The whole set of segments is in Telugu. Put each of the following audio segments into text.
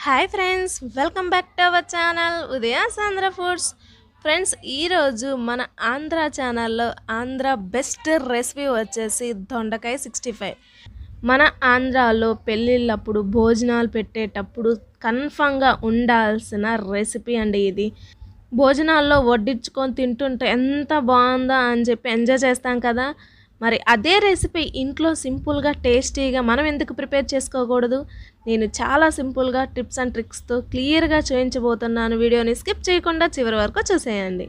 Hi friends, welcome back to our channel Udaya's Andhra foods. Friends, ఈరోజు మన ఆంధ్ర ఛానల్లో ఆంధ్ర బెస్ట్ రెసిపీ వచ్చేసి దొండకాయ 65. మన ఆంధ్రాలో పెళ్ళిళ్ళప్పుడు భోజనాలు పెట్టేటప్పుడు కన్ఫామ్గా ఉండాల్సిన రెసిపీ అండి ఇది. భోజనాల్లో వడ్డించుకొని తింటుంటే ఎంత బాగుందా అని చెప్పి ఎంజాయ్ చేస్తాం కదా. మరి అదే రెసిపీ ఇంట్లో సింపుల్గా టేస్టీగా మనం ఎందుకు ప్రిపేర్ చేసుకోకూడదు? నేను చాలా సింపుల్గా టిప్స్ అండ్ ట్రిక్స్తో క్లియర్గా చూపించబోతున్నాను. వీడియోని స్కిప్ చేయకుండా చివరి వరకు చూసేయండి.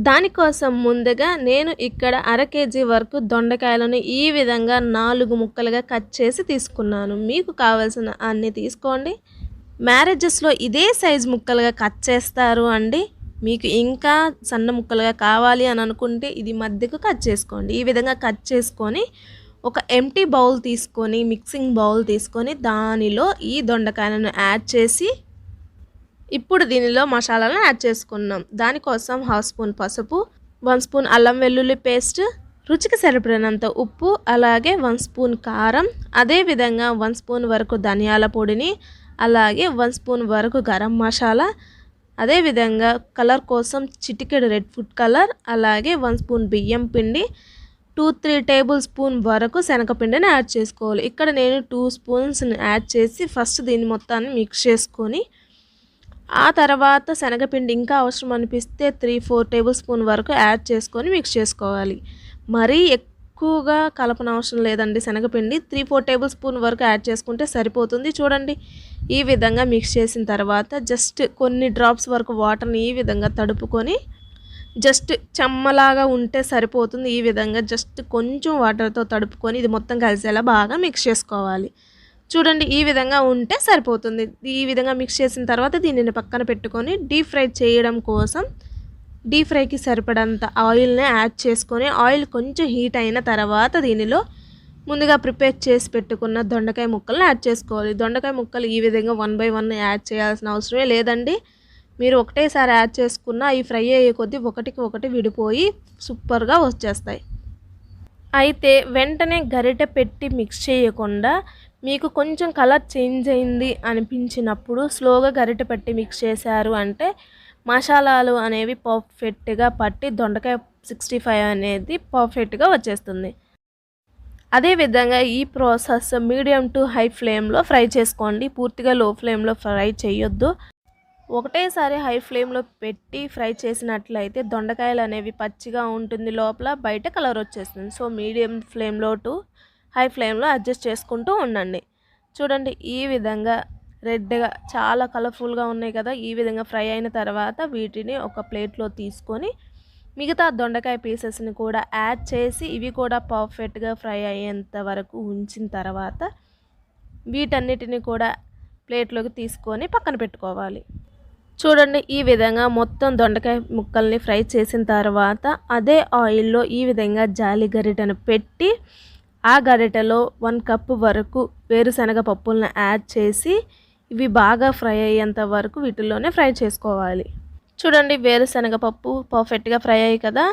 దానికోసం ముందుగా నేను ఇక్కడ 1/2 kg వరకు దొండకాయలను ఈ విధంగా 4 ముక్కలుగా కట్ చేసి తీసుకున్నాను. మీకు కావాల్సిన అన్ని తీసుకోండి. మ్యారేజెస్లో ఇదే సైజు ముక్కలుగా కట్ చేస్తారు అండి. మీకు ఇంకా సన్న ముక్కలుగా కావాలి అని అనుకుంటే ఇది మధ్యకు కట్ చేసుకోండి. ఈ విధంగా కట్ చేసుకొని ఒక ఎంటీ బౌల్ తీసుకొని, మిక్సింగ్ బౌల్ తీసుకొని దానిలో ఈ దొండకాయలను యాడ్ చేసి ఇప్పుడు దీనిలో మసాలాలను యాడ్ చేసుకున్నాం. దానికోసం 1/2 స్పూన్ పసుపు, 1 స్పూన్ అల్లం వెల్లుల్లి పేస్ట్, రుచికి సరిపడినంత ఉప్పు, అలాగే 1 స్పూన్ కారం, అదేవిధంగా 1 స్పూన్ వరకు ధనియాల పొడిని, అలాగే 1 స్పూన్ వరకు గరం మసాలా, అదేవిధంగా కలర్ కోసం చిటికెడు రెడ్ ఫుడ్ కలర్, అలాగే 1 స్పూన్ బియ్యం పిండి, 2-3 టేబుల్ స్పూన్ వరకు శనగపిండిని యాడ్ చేసుకోవాలి. ఇక్కడ నేను 2 స్పూన్స్ని యాడ్ చేసి ఫస్ట్ దీన్ని మొత్తాన్ని మిక్స్ చేసుకొని ఆ తర్వాత శనగపిండి ఇంకా అవసరం అనిపిస్తే 3-4 టేబుల్ స్పూన్ వరకు యాడ్ చేసుకొని మిక్స్ చేసుకోవాలి. మరీ ఎక్కువగా కలపన అవసరం లేదండి. శనగపిండి 3-4 టేబుల్ స్పూన్ వరకు యాడ్ చేసుకుంటే సరిపోతుంది. చూడండి, ఈ విధంగా మిక్స్ చేసిన తర్వాత జస్ట్ కొన్ని డ్రాప్స్ వరకు వాటర్ని ఈ విధంగా తడుపుకొని జస్ట్ చెమ్మలాగా ఉంటే సరిపోతుంది. ఈ విధంగా జస్ట్ కొంచెం వాటర్తో తడుపుకొని ఇది మొత్తం కలిసేలా బాగా మిక్స్ చేసుకోవాలి. చూడండి, ఈ విధంగా ఉంటే సరిపోతుంది. ఈ విధంగా మిక్స్ చేసిన తర్వాత దీనిని పక్కన పెట్టుకొని డీప్ ఫ్రై చేయడం కోసం డీప్ ఫ్రైకి సరిపడంత ఆయిల్ని యాడ్ చేసుకొని ఆయిల్ కొంచెం హీట్ అయిన తర్వాత దీనిలో ముందుగా ప్రిపేర్ చేసి పెట్టుకున్న దొండకాయ ముక్కలను యాడ్ చేసుకోవాలి. దొండకాయ ముక్కలు ఈ విధంగా 1 by 1 యాడ్ చేయాల్సిన అవసరమే లేదండి. మీరు ఒకటేసారి యాడ్ చేసుకున్న ఈ ఫ్రై అయ్యే కొద్దీ ఒకటికి ఒకటి విడిపోయి సూపర్గా వచ్చేస్తాయి. అయితే వెంటనే గరిటె పెట్టి మిక్స్ చేయకుండా మీకు కొంచెం కలర్ చేంజ్ అయింది అనిపించినప్పుడు స్లోగా గరిటె పెట్టి మిక్స్ చేశారు అంటే మసాలాలు అనేవి పర్ఫెక్ట్గా పట్టి దొండకాయ 65 అనేది పర్ఫెక్ట్గా వచ్చేస్తుంది. అదేవిధంగా ఈ ప్రాసెస్ మీడియం టు హై ఫ్లేమ్లో ఫ్రై చేసుకోండి. పూర్తిగా లో ఫ్లేమ్లో ఫ్రై చేయొద్దు. ఒకటేసారి హై ఫ్లేమ్లో పెట్టి ఫ్రై చేసినట్లయితే దొండకాయలు అనేవి పచ్చిగా ఉంటుంది, లోపల బయట కలర్ వచ్చేస్తుంది. సో మీడియం ఫ్లేమ్లో టు హై ఫ్లేమ్లో అడ్జస్ట్ చేసుకుంటూ ఉండండి. చూడండి, ఈ విధంగా రెడ్గా చాలా కలర్ఫుల్గా ఉన్నాయి కదా. ఈ విధంగా ఫ్రై అయిన తర్వాత వీటిని ఒక ప్లేట్లో తీసుకొని మిగతా దొండకాయ పీసెస్ని కూడా యాడ్ చేసి ఇవి కూడా పర్ఫెక్ట్గా ఫ్రై అయ్యేంత వరకు ఉంచిన తర్వాత వీటన్నిటిని కూడా ప్లేట్లోకి తీసుకొని పక్కన పెట్టుకోవాలి. చూడండి, ఈ విధంగా మొత్తం దొండకాయ ముక్కల్ని ఫ్రై చేసిన తర్వాత అదే ఆయిల్లో ఈ విధంగా జాలి గరిటెను పెట్టి ఆ గరిటెలో 1 కప్ వరకు వేరుశనగ పప్పులను యాడ్ చేసి ఇవి బాగా ఫ్రై అయ్యేంత వరకు వీటిల్లోనే ఫ్రై చేసుకోవాలి. చూడండి, వేరుశనగ పప్పు పర్ఫెక్ట్గా ఫ్రై అయ్యాయి కదా.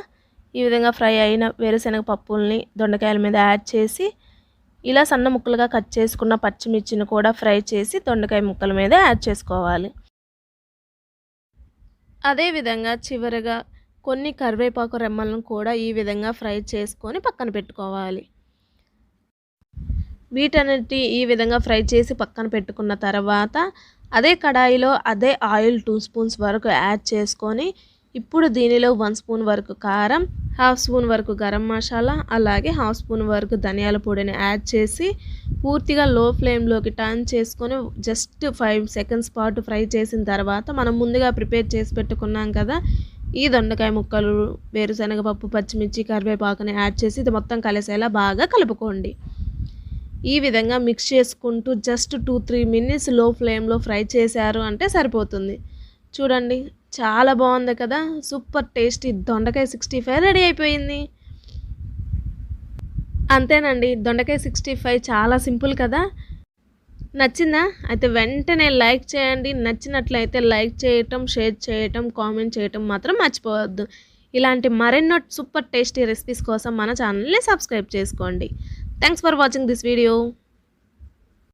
ఈ విధంగా ఫ్రై అయిన వేరుశనగ పప్పుల్ని దొండకాయల మీద యాడ్ చేసి ఇలా సన్న ముక్కలుగా కట్ చేసుకున్న పచ్చిమిర్చిని కూడా ఫ్రై చేసి దొండకాయ ముక్కల మీద యాడ్ చేసుకోవాలి. అదేవిధంగా చివరగా కొన్ని కరివేపాకు రెమ్మలను కూడా ఈ విధంగా ఫ్రై చేసుకొని పక్కన పెట్టుకోవాలి. వీటన్నిటి ఈ విధంగా ఫ్రై చేసి పక్కన పెట్టుకున్న తర్వాత అదే కడాయిలో అదే ఆయిల్ 2 స్పూన్స్ వరకు యాడ్ చేసుకొని ఇప్పుడు దీనిలో 1 స్పూన్ వరకు కారం, 1/2 స్పూన్ వరకు గరం మసాలా, అలాగే 1/2 స్పూన్ వరకు ధనియాల పొడిని యాడ్ చేసి పూర్తిగా లో ఫ్లేమ్లోకి టర్న్ చేసుకొని జస్ట్ 5 సెకండ్స్ పాటు ఫ్రై చేసిన తర్వాత మనం ముందుగా ప్రిపేర్ చేసి పెట్టుకున్నాం కదా ఈ దొండకాయ ముక్కలు, వేరుశనగపప్పు, పచ్చిమిర్చి, కరివేపాకుని యాడ్ చేసి ఇది మొత్తం కలిసేలా బాగా కలుపుకోండి. ఈ విధంగా మిక్స్ చేసుకుంటూ జస్ట్ 2-3 మినిట్స్ లో ఫ్లేమ్లో ఫ్రై చేశారు అంటే సరిపోతుంది. చూడండి, చాలా బాగుంది కదా. సూపర్ టేస్టీ దొండకాయ 65 రెడీ అయిపోయింది. అంతేనండి, దొండకాయ 65 చాలా సింపుల్ కదా. నచ్చిందా? అయితే వెంటనే లైక్ చేయండి. నచ్చినట్లయితే లైక్ చేయటం, షేర్ చేయటం, కామెంట్ చేయటం మాత్రం మర్చిపోవద్దు. ఇలాంటి మరెన్నో సూపర్ టేస్టీ రెసిపీస్ కోసం మన ఛానల్ని సబ్స్క్రైబ్ చేసుకోండి. Thanks for watching this video.